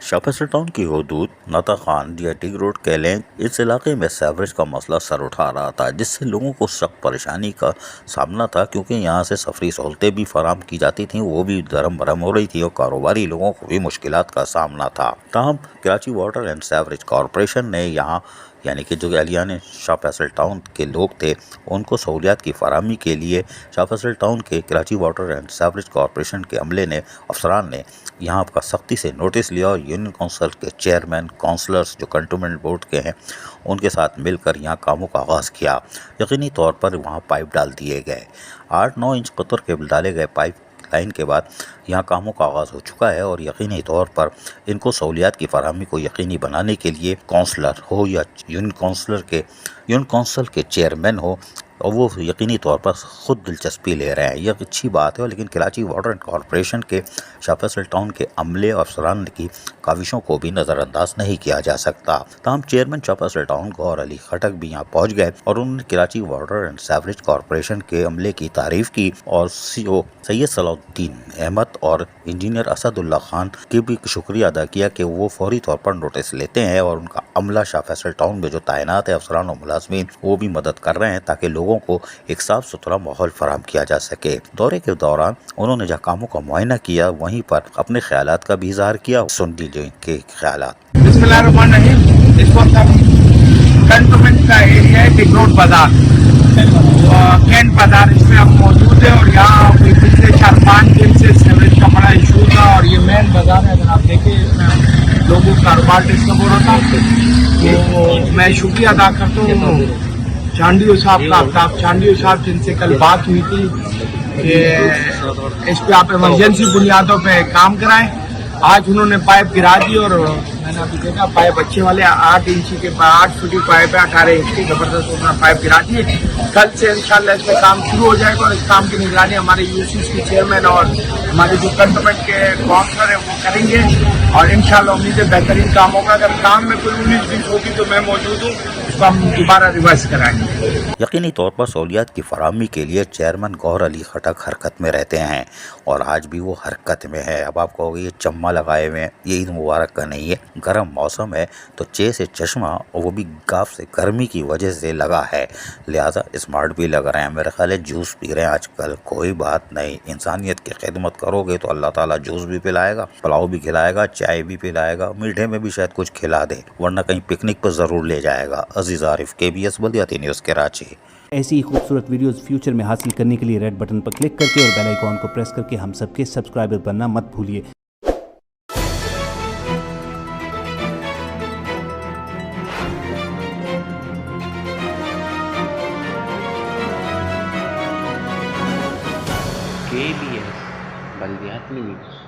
शाफिसर town की हदूद नाता खान डियाटिक रोड केलें इस इलाके में सीवरेज का मसला सर उठा रहा था, जिससे लोगों को सख्त परेशानी का सामना था, क्योंकि यहाँ से सफरी सहूलतें भी फराम की जाती थीं, वो भी धर्म भरम हो रही थी और कारोबारी लोगों को भी मुश्किलात का सामना था। ताहम Karachi water and sewerage corporation ने यहाँ यानी कि जो एहलियान शाह फैसल टाउन के लोग थे उनको सहूलियात की फराहमी के लिए शाह फैसल टाउन के Karachi water and sewerage corporation के अमले ने अफसरान ने यहाँ का सख्ती से नोटिस लिया और यूनियन काउंसिल के चेयरमैन काउंसलर्स जो कंटोनमेंट बोर्ड के हैं उनके साथ मिलकर यहाँ कामों का आगाज़ किया। यकीनी तौर पर वहाँ पाइप डाल दिए गए। 8-9 इंच कतर केबल डाले गए पाइप लाइन के बाद यहाँ कामों का आगाज़ हो चुका है और यकीनी तौर पर इनको सहूलियात की फराहमी को यकीनी बनाने के लिए काउंसलर हो या यूनियन काउंसिल के चेयरमैन हो और वो यकीनी तौर पर ख़ुद दिलचस्पी ले रहे हैं। यह अच्छी बात है, लेकिन कराची वाटर एंड कॉरपोरेशन के शाह फैसल टाउन के अमले और अफसरान की काविशों को भी नज़रअंदाज नहीं किया जा सकता। तमाम चेयरमैन शाह फैसल टाउन गौहर अली खटक भी यहाँ पहुँच गए और उन्होंने Karachi water and sewerage corporation के अमले की तारीफ की और CEO सैयद सलाउद्दीन अहमद और इंजीनियर असदुल्ला खान की भी शुक्रिया अदा किया कि वो फौरी तौर पर नोटिस लेते हैं और उनका अमला शाह फैसल टाउन में जो तैनात है अफसरान और मुलाजमीन वो भी मदद कर रहे हैं ताकि लोगों को एक साफ सुथरा माहौल फराहम किया जा सके। दौरे के दौरान उन्होंने जहाँ कामों का मुआयना किया वहीं पर अपने ख्यालात का भी इजहार किया। सुन लीजिए इनके ख्यालात। इस वक्त हम कंटोनमेंट का एरिया है, टिक रोड बाजार कैंट बाजार, इसमें हम मौजूद है और यहाँ पिछले 4-5 दिन से सीवरेज का बड़ा इशू था और ये मेन बाजार है। अगर आप देखें इसमें लोगों का कारोबार डिस्टर्ब हो रहा था, तो मैं शुक्रिया अदा करता हूँ चांडियो साहब का, आफ्ताब चांडियो साहब जिनसे कल बात हुई थी कि इस पे आप इमरजेंसी बुनियादों पे काम कराएं। आज उन्होंने पाइप गिरा दी और मैंने अभी देखा पाइप अच्छे वाले 8 इंची के 8 फुटी पाइप है, 18 इंच की जबरदस्त उन्होंने पाइप गिरा दिए। कल से इंशाल्लाह इसमें काम शुरू हो जाएगा और इस काम की निगरानी हमारे यूसीसी के चेयरमैन और हमारे जो कंटोनमेंट के काउंसलर है वो करेंगे और इंशाल्लाह उम्मीद है बेहतरीन काम होगा। अगर काम में कोई 19-20 होगी तो मैं मौजूद हूँ, उसको हम दोबारा रिवाइज कराएंगे। यकीनी तौर पर सहूलियात की फराहमी के लिए चेयरमैन गौहर अली खटक हरकत में रहते हैं और आज भी वो हरकत में है। अब आप कहोगे ये चम्मा लगाए हुए हैं, ये ईद मुबारक का नहीं है, गर्म मौसम है तो चे से चश्मा और वो भी गाफ से गर्मी की वजह से लगा है, लिहाजा स्मार्ट भी लग रहे हैं। मेरा ख्याल है जूस पी रहे हैं आजकल। कोई बात नहीं, इंसानियत की खिदमत करोगे तो अल्लाह ताला जूस भी पिलाएगा, पुलाव भी खिलाएगा, चाय भी पिलाएगा, मीठे में भी शायद कुछ खिला दे, वरना कहीं पिकनिक पर ज़रूर ले जाएगा। अजीज़ आरिफ, KBS बल्दियाती न्यूज़ कराची। ऐसी ही खूबसूरत वीडियोस फ्यूचर में हासिल करने के लिए रेड बटन पर क्लिक करके और बेल आइकॉन को प्रेस करके हम सबके सब्सक्राइबर बनना मत भूलिए। KBS बल्दियाती न्यूज़।